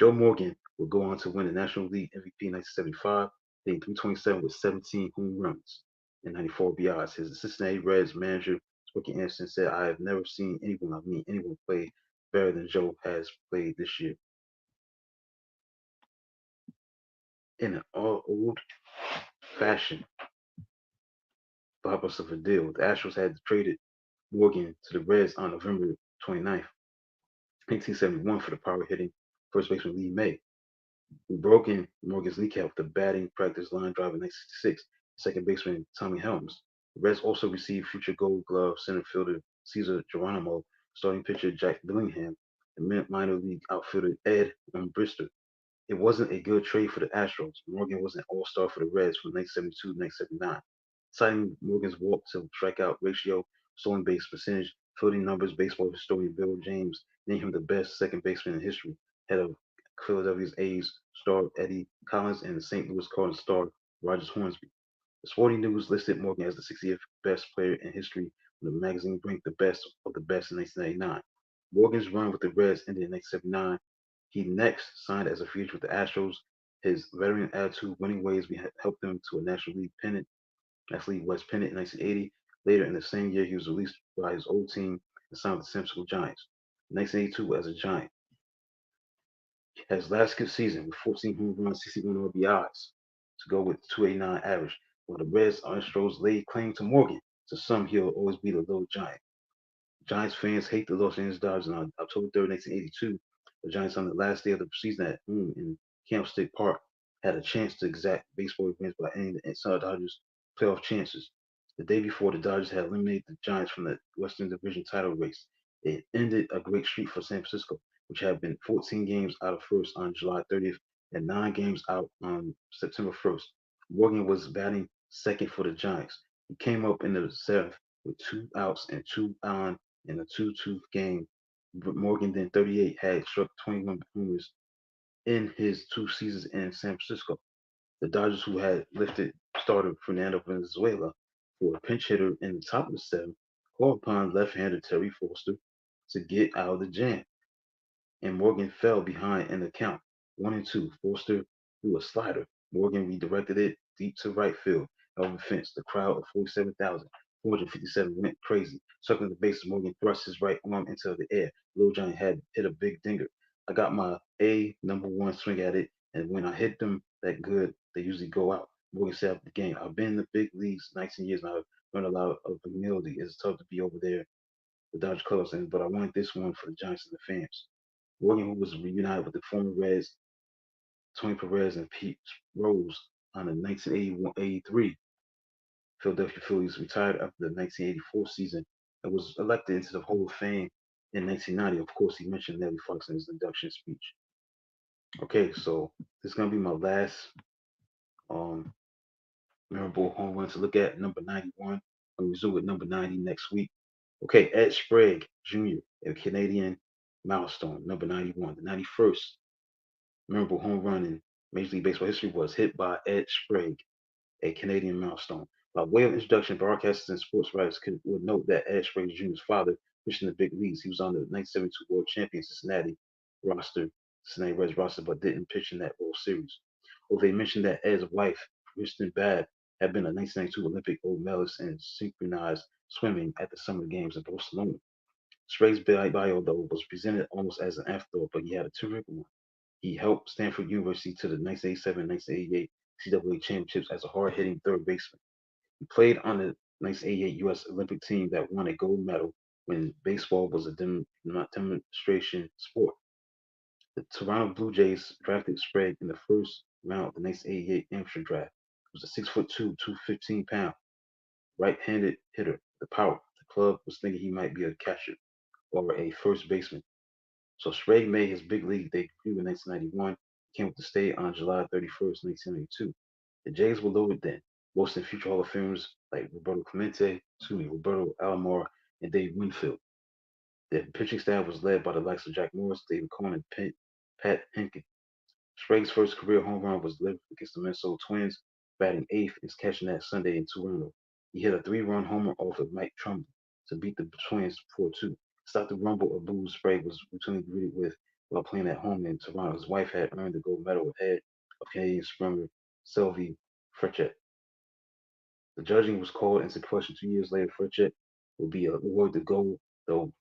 Joe Morgan would go on to win the National League MVP in 1975, hitting 327 with 17 home runs and 94 RBIs. His Cincinnati Reds manager, Sparky Anderson, said, I have never seen anyone play better than Joe has played this year. In an all old fashioned blockbuster of a deal, the Astros had traded Morgan to the Reds on November 29th, 1971 for the power hitting first baseman Lee May, who broke in Morgan's kneecap with a batting practice line drive in 1966. Second baseman Tommy Helms. The Reds also received future Gold Glove center fielder Cesar Geronimo, starting pitcher Jack Dillingham, and minor league outfielder Ed Umbrister. It wasn't a good trade for the Astros. Morgan was an all-star for the Reds from 1972 to 1979. Citing Morgan's walk to strikeout ratio, stolen base percentage, fielding numbers, baseball historian Bill James named him the best second baseman in history, ahead of Philadelphia's A's star Eddie Collins and the St. Louis Cardinals star Rogers Hornsby. The Sporting News listed Morgan as the 60th best player in history when the magazine ranked the best of the best in 1999. Morgan's run with the Reds ended in 1979. He next signed as a free agent with the Astros. His veteran attitude, winning ways helped them to a National League West pennant in 1980. Later in the same year, he was released by his old team and signed with the San Francisco Giants. In 1982, as a Giant, had his last good season with 14 home runs, 61 RBIs to go with 289 average. While the Reds Astros laid claim to Morgan, to some he'll always be the little giant. Giants fans hate the Los Angeles Dodgers. On October 3rd, 1982, the Giants, on the last day of the season at home in Candlestick Park, had a chance to exact baseball wins by ending the Dodgers' playoff chances. The day before, the Dodgers had eliminated the Giants from the Western Division title race. It ended a great streak for San Francisco, which had been 14 games out of first on July 30th and 9 games out on September 1st. Morgan was batting second for the Giants. He came up in the seventh with 2 outs and 2 on in a 2-2 game. Morgan, then 38, had struck 21 homers in his 2 seasons in San Francisco. The Dodgers, who had lifted starter Fernando Valenzuela for a pinch hitter in the top of the seventh, called upon left-hander Terry Foster to get out of the jam, and Morgan fell behind in the count. 1-2. Forster threw a slider. Morgan redirected it deep to right field, over the fence. The crowd of 47,457 went crazy. Circling the bases, Morgan thrust his right arm into the air. Little Giant had hit a big dinger. I got my number one swing at it, and when I hit them that good, they usually go out. Morgan said after the game, I've been in the big leagues 19 years and I've learned a lot of humility. It's tough to be over there, the Dodgers clubs, but I wanted this one for the Giants and the fans. Morgan, who was reunited with the former Reds Tony Perez and Pete Rose on the 1981-83 Philadelphia Phillies, retired after the 1984 season and was elected into the Hall of Fame in 1990. Of course, he mentioned Nellie Fox in his induction speech. Okay, so this is going to be my last um, memorable home run to look at, number 91. I'll resume with number 90 next week. Okay, Ed Sprague Jr., a Canadian milestone, number 91. The 91st memorable home run in Major League Baseball history was hit by Ed Sprague, a Canadian milestone. By way of introduction, broadcasters and sports writers would note that Ed Sprague Jr.'s father pitched in the big leagues. He was on the 1972 World Champion Cincinnati Reds roster, but didn't pitch in that World Series. Or they mentioned that Ed's wife, Kristen Babb, had been a 1992 Olympic gold medalist in synchronized swimming at the Summer Games in Barcelona. Sprague's bio, though, was presented almost as an afterthought, but he had a terrific one. He helped Stanford University to the 1987-1988 NCAA championships as a hard-hitting third baseman. He played on the 1988 U.S. Olympic team that won a gold medal when baseball was a demonstration sport. The Toronto Blue Jays drafted Sprague in the first round of the 1988 amateur draft. He was a 6'2", 215-pound, right-handed hitter. The power. The club was thinking he might be a catcher or a first baseman. So Sprague made his big league debut in 1991 came with the state on July 31st, 1992. The Jays were loaded then, boasting future Hall of Famers like Roberto Alomar, and Dave Winfield. Their pitching staff was led by the likes of Jack Morris, David Cohn, and Pat Henke. Sprague's first career home run was delivered against the Minnesota Twins, batting eighth and catching that Sunday in Toronto. He hit a three-run homer off of Mike Trumbull to beat the Twins 4-2. Stop the rumble of blues Sprague was routinely greeted with while playing at home in Toronto. His wife had earned the gold medal ahead of Canadian sprinter Sylvie Frechet. The judging was called into question 2 years later. Frechet would be awarded the gold, though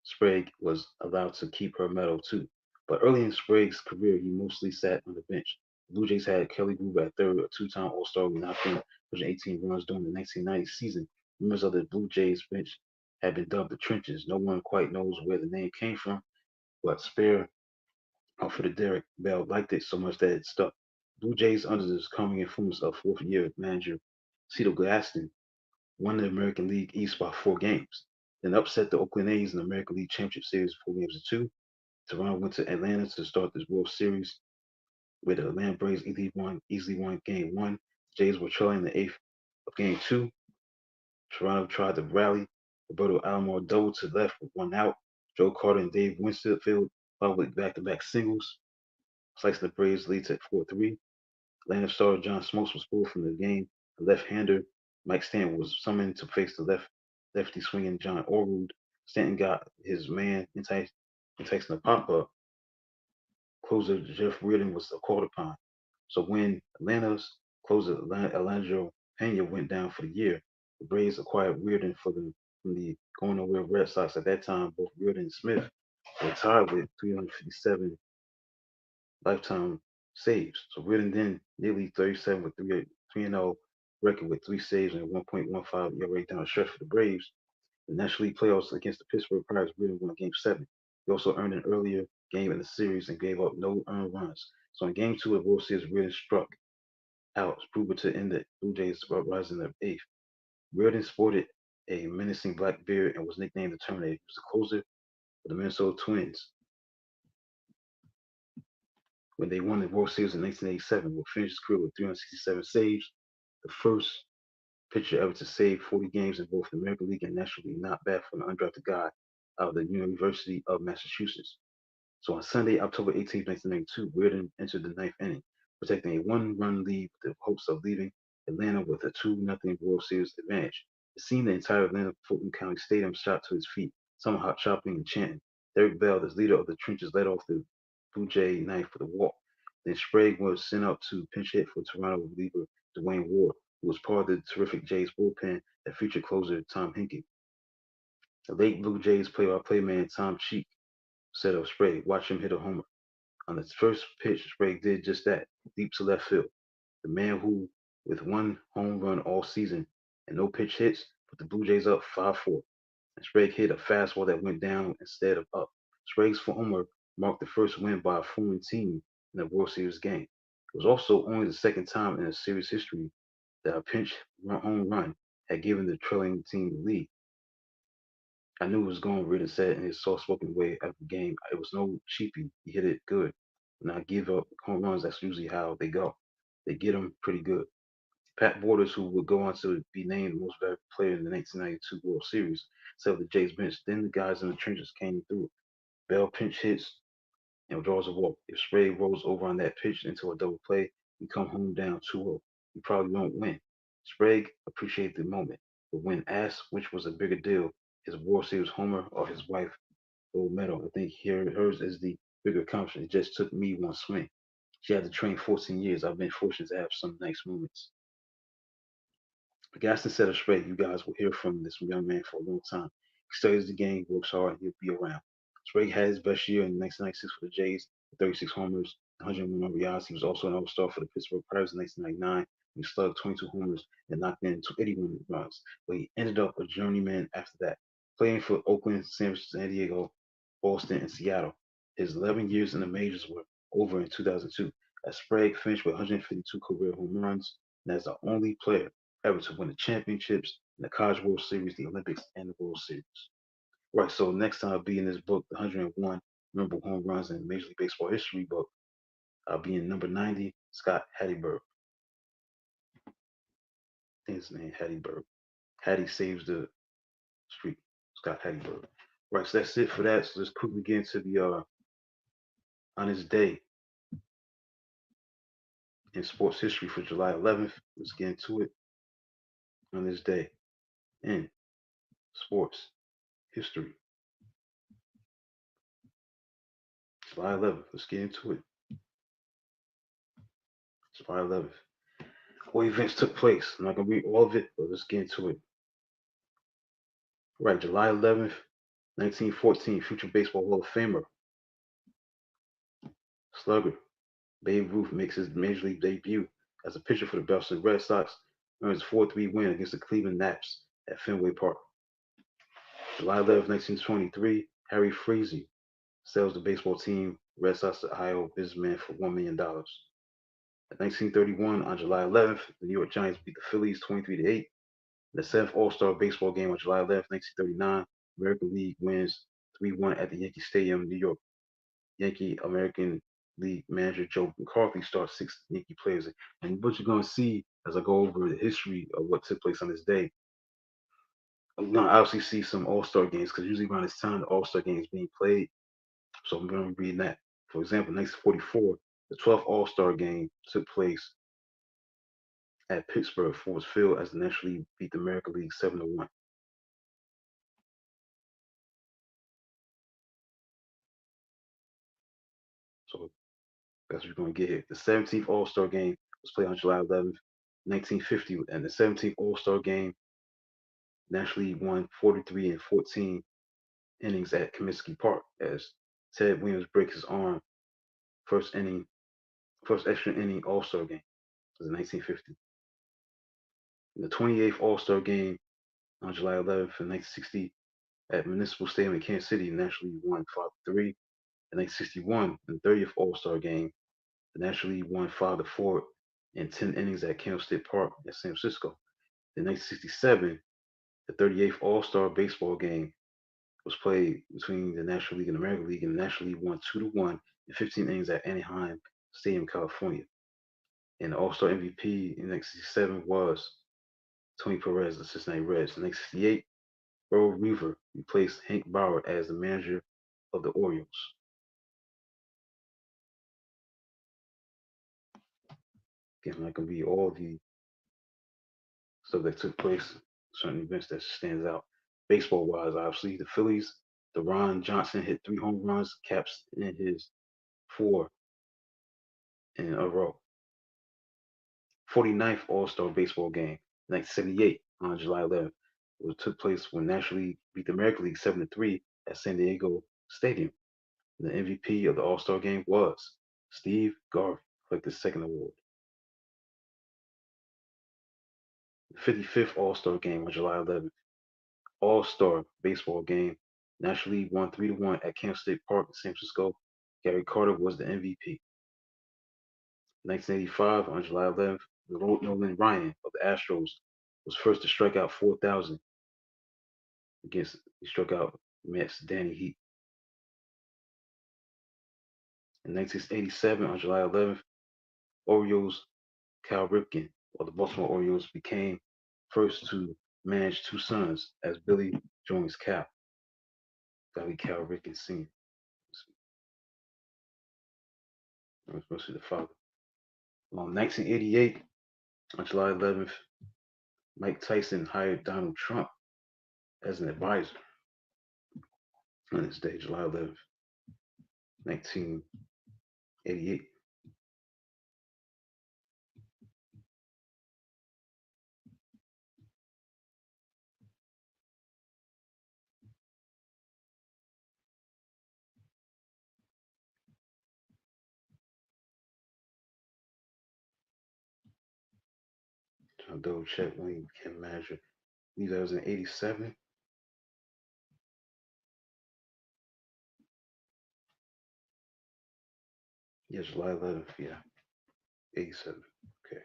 Sprague was allowed to keep her medal too. But early in Sprague's career, he mostly sat on the bench. The Blue Jays had Kelly Gruber at third, a two-time All-Star who knocked in 118 runs during the 1990 season. Members of the Blue Jays bench had been dubbed the Trenches. No one quite knows where the name came from, but Spare outfitter Derek Bell liked it so much that it stuck. Blue Jays, under the calming influence of fourth-year manager Cito Gaston, won the American League East by 4 games, then upset the Oakland A's in the American League Championship Series 4 games to 2. Toronto went to Atlanta to start this World Series, where the Atlanta Braves easily won Game 1. The Jays were trailing in the eighth of Game 2. Toronto tried to rally. Roberto Alomar doubled to left with 1 out. Joe Carter and Dave Winfield followed with back-to-back singles, slicing the Braves' lead to 4-3. Atlanta star John Smoltz was pulled from the game. The left-hander Mike Stanton was summoned to face the lefty swinging John Orwood. Stanton got his man enticing the pop-up. Closer Jeff Reardon was called upon. So when Atlanta's closer Alejandro Pena went down for the year, the Braves acquired Reardon from the going nowhere Red Sox. At that time, both Reardon and Smith were tied with 357 lifetime saves. So Reardon then nearly 37 with 3-0 record with 3 saves and 1.15 ERA down the stretch for the Braves. The National League playoffs against the Pittsburgh Pirates, Reardon won Game 7. He also earned an earlier game in the series and gave up no earned runs. So in Game 2 of the World Series, Reardon struck out, proving to end the Blue Jays' rising to eighth. Reardon sported a menacing black beard and was nicknamed the Terminator. He was the closer for the Minnesota Twins when they won the World Series in 1987. Will finish his career with 367 saves, the first pitcher ever to save 40 games in both the American League and National League. Not bad for an undrafted guy out of the University of Massachusetts. So on Sunday, October 18, 1992, Reardon entered the ninth inning, protecting a one-run lead with the hopes of leaving Atlanta with a 2-0 World Series advantage. It seemed the entire Atlanta Fulton County Stadium shot to his feet, some hot chopping and chanting. Derek Bell, the leader of the trenches, led off the Blue Jay ninth for the walk. Then Sprague was sent up to pinch hit for Toronto reliever Dwayne Ward, who was part of the terrific Jays bullpen that featured closer Tom Henke. The late Blue Jays play-by-play man Tom Cheek said of Sprague, "Watch him hit a homer." On the first pitch, Sprague did just that, deep to left field. The man who, with 1 home run all season and no pitch hits, put the Blue Jays up 5-4. And Sprague hit a fastball that went down instead of up. Sprague's homer marked the first win by a foreign team in a World Series game. It was also only the second time in a series history that a home run had given the trailing team the lead. I knew it was going, Reardon said in his soft-spoken way after the game. It was no cheapie. He hit it good. When I give up home runs, that's usually how they go. They get them pretty good. Pat Borders, who would go on to be named the most valuable player in the 1992 World Series, said of the Jays bench, then the guys in the trenches came through. Bell pinch hits and draws a walk. If Sprague rolls over on that pitch into a double play, we come home down 2-0. We probably won't win. Sprague appreciated the moment, but when asked which was a bigger deal, his World Series homer or his wife gold medal, I think hers is the bigger accomplishment. It just took me one swing. She had to train 14 years. I've been fortunate to have some nice moments. Gaston said of Sprague, "You guys will hear from this young man for a long time. He studies the game, works hard, and he'll be around." Sprague had his best year in 1996 for the Jays, with 36 homers, 101 RBIs. He was also an All-Star for the Pittsburgh Pirates in 1999. He slugged 22 homers and knocked in 81 runs, but he ended up a journeyman after that, playing for Oakland, San Diego, Boston, and Seattle. His 11 years in the majors were over in 2002, as Sprague finished with 152 career home runs, and as the only player ever to win the championships in the College World Series, the Olympics, and the World Series. Right, so next time I'll be in this book, the 101 Memorable Home Runs in Major League Baseball History book. Being number 90, Scott Hatteberg. I think his name Hatteberg. Hattie saves the streak. Scott Hatteberg. Right, so that's it for that. So let's quickly get into the on this day in sports history for July 11th. Let's get into it on this day in sports history. July 11th. Let's get into it. July 11th. What events took place? I'm not gonna read all of it, but let's get into it. Right, July 11th, 1914, future Baseball Hall of Famer slugger Babe Ruth makes his major league debut as a pitcher for the Boston Red Sox, earns a 4-3 win against the Cleveland Naps at Fenway Park. July 11th, 1923, Harry Frazee sells the baseball team Red Sox to Ohio businessman for $1 million. At 1931, on July 11th, the New York Giants beat the Phillies 23-8. The seventh All-Star baseball game on July 11th, 1939, American League wins 3-1 at the Yankee Stadium, New York. Yankee American League manager Joe McCarthy starts 6 Yankee players. And what you're going to see as I go over the history of what took place on this day, I'm going to obviously see some All-Star games because usually around this time the All-Star game is being played. So I'm going to be reading that. For example, 1944, the 12th All-Star game took place at Pittsburgh Ford Field as the National League beat the American League 7-1. So that's what you're going to get here. The 17th All-Star game was played on July 11th, 1950, and the 17th All-Star game National League won 43 and 14 innings at Comiskey Park as Ted Williams breaks his arm. First inning, first extra inning All-Star game was in 1950. In the 28th All-Star game on July 11th in 1960 at Municipal Stadium in Kansas City, the National League won 5-3. In 1961, in the 30th All-Star game, the National League won 5-4 in 10 innings at Candlestick Park in San Francisco. In 1967, the 38th All-Star baseball game was played between the National League and American League, and the National League won 2-1 in 15 innings at Anaheim Stadium, California. And the All-Star MVP in 1967 was Tony Perez of the Cincinnati Reds. In 1968, Earl Weaver replaced Hank Bauer as the manager of the Orioles. Again, I'm not going to read all the stuff that took place, certain events that stands out. Baseball wise, obviously, the Phillies, Deron Johnson hit 3 home runs, caps in his 4 in a row. 49th All-Star baseball game, 1978, on July 11th, which took place when National League beat the American League 7-3 at San Diego Stadium. The MVP of the All-Star game was Steve Garvey, collected the second award. The 55th All-Star game on July 11th, All-Star baseball game. National League won 3-1 at Candlestick Park in San Francisco. Gary Carter was the MVP. 1985, on July 11th, Nolan Ryan of the Astros was first to strike out 4,000 against, he struck out Mets Danny Heat. In 1987, on July 11th, Orioles Cal Ripken of the Baltimore Orioles became first to manage 2 sons as Billy joins Cal. That'll be Cal Ripken Sr. Mostly the father. 1988, on July 11th, Mike Tyson hired Donald Trump as an advisor on this day, July 11th, 1988. I'll double check when he became manager. I believe that was in 87. Yeah, July 11th. Yeah, 87. Okay.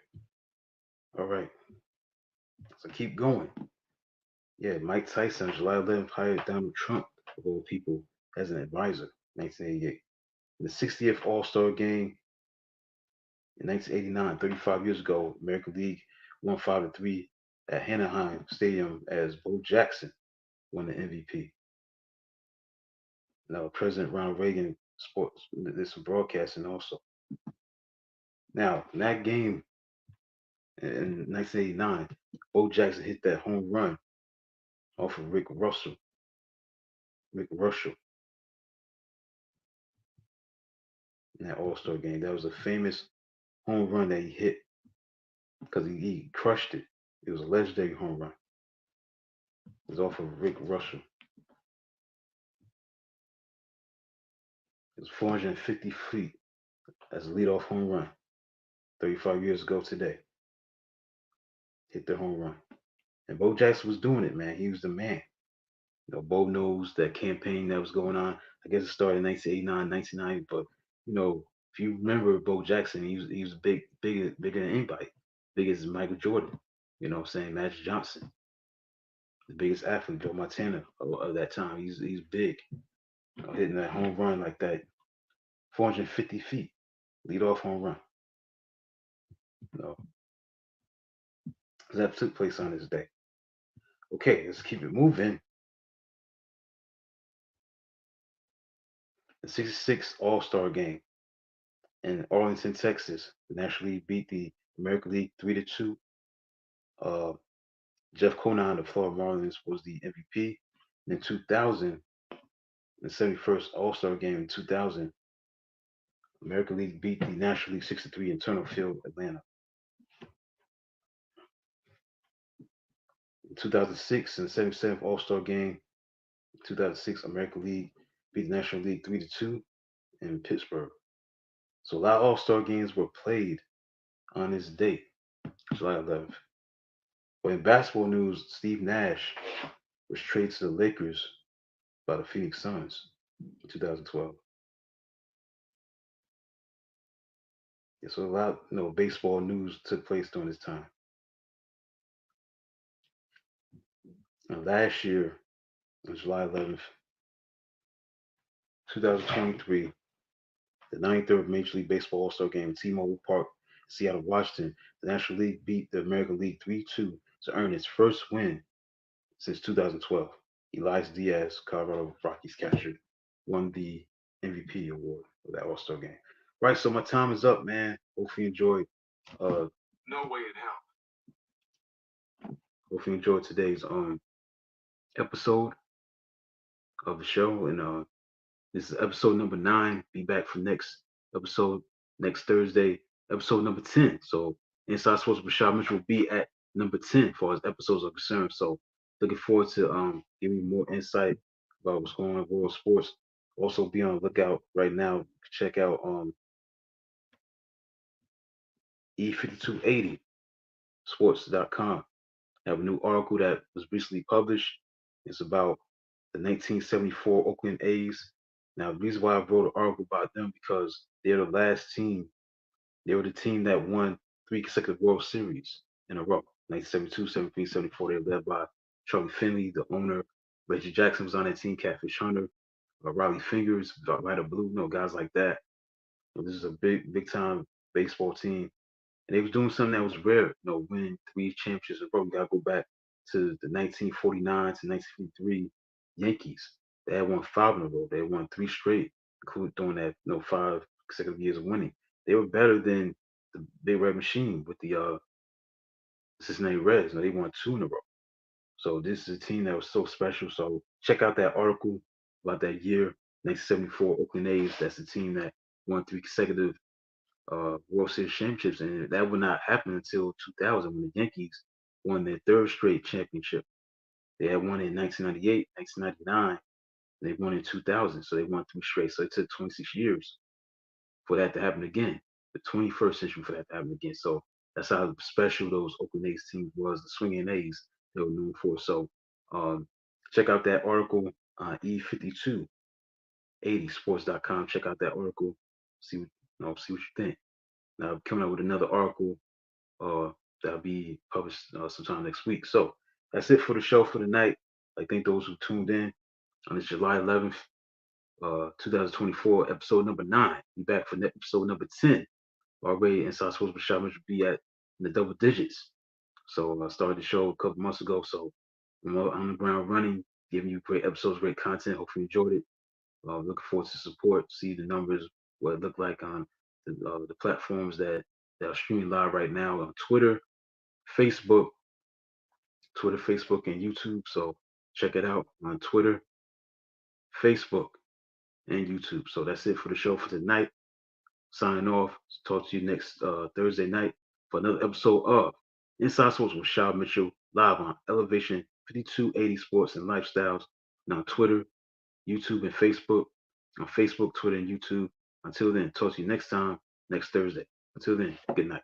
All right. So keep going. Yeah, Mike Tyson, July 11th, hired Donald Trump, of all people, as an advisor, 1988. In the 60th All Star game, In 1989, 35 years ago, American League won 5-3 at Anaheim Stadium as Bo Jackson won the MVP. Now, President Ronald Reagan sports did some broadcasting also. Now, in that game in 1989, Bo Jackson hit that home run off of Rick Russell in that All Star game. That was a famous home run that he hit because he crushed it. It was a legendary home run. It was off of Rick Russell. It was 450 feet as a leadoff home run 35 years ago today. Hit the home run. And Bo Jackson was doing it, man. He was the man. Bo knows that campaign that was going on. I guess it started in 1989, 1990. But, if you remember Bo Jackson, he was bigger than anybody. Big as Michael Jordan. You know what I'm saying? Magic Johnson, the biggest athlete, Joe Montana of that time. He's big. Hitting that home run like that, 450 feet, lead off home run. You know, that took place on this day. Okay, let's keep it moving. The 66 All Star game in Arlington, Texas. The National League beat the American League 3-2. Uh, Jeff Conine, of the Florida Marlins, was the MVP. In 2000, the 71st All Star game in 2000, American League beat the National League 63 in Turner Field, Atlanta. In 2006, in the 77th All Star game, 2006, American League beat the National League 3-2 in Pittsburgh. So a lot of All Star games were played on this date, July 11th. But in basketball news, Steve Nash was traded to the Lakers by the Phoenix Suns in 2012. Yeah, so a lot, baseball news took place during this time. And last year, on July 11th, 2023, the 93rd Major League Baseball All-Star Game in T-Mobile Park, Seattle, Washington, the National League beat the American League 3-2 to earn its first win since 2012. Elias Diaz, Colorado Rockies catcher, won the MVP award for that All-Star game. Right, so my time is up, man. Hopefully you enjoyed. No way in hell. Hopefully you enjoyed today's episode of the show, and this is episode number 9. Be back for next episode next Thursday, episode number 10. So Inside Sports with Rashad Mitchell will be at number 10 for as episodes are concerned. So looking forward to giving you more insight about what's going on in world sports. Also be on the lookout right now. Check out E5280 sports.com. I have a new article that was recently published. It's about the 1974 Oakland A's. Now, the reason why I wrote an article about them because they're the last team. They were the team that won 3 consecutive World Series in a row. 1972, 73, 74. They were led by Charlie Finley, the owner. Reggie Jackson was on that team. Catfish Hunter, Riley Fingers, Ryder Blue. Guys like that. This is a big time baseball team. And they was doing something that was rare, winning 3 championships in a row. You gotta go back to the 1949 to 1953 Yankees. They had won 5 in a row. They had won 3 straight, including during that, 5 consecutive years of winning. They were better than the Big Red Machine with the Cincinnati Reds. They won 2 in a row. So this is a team that was so special. So check out that article about that year, 1974 Oakland A's. That's the team that won 3 consecutive World Series championships, and that would not happen until 2000 when the Yankees won their 3rd straight championship. They had won in 1998, 1999, and they won in 2000, so they won 3 straight. So it took 26 years for that to happen again, the 21st century for that to happen again. So that's how special those Oakland A's teams was, the swinging A's they were known for. So um, check out that article on E5280sports.com. Check out that article, see what you think. Now, I'm coming out with another article uh, that'll be published sometime next week. So that's it for the show for tonight. I thank those who tuned in on this July 11th, 2024, episode number 9. Be back for episode number 10 already Inside Sports with Rashad Mitchell be at in the double digits. So I started the show a couple months ago. So I'm on the ground running, giving you great episodes, great content. Hopefully you enjoyed it. Looking forward to support, see the numbers, what it look like on the platforms that are streaming live right now on Facebook, Facebook, and YouTube. So check it out on Twitter, Facebook, and YouTube. So that's it for the show for tonight. Signing off. Talk to you next Thursday night for another episode of Inside Sports with Shaw Mitchell live on Elevation 5280 Sports and Lifestyles. Now on Twitter, YouTube, and Facebook. On Facebook, Twitter, and YouTube. Until then, talk to you next time, next Thursday. Until then, good night.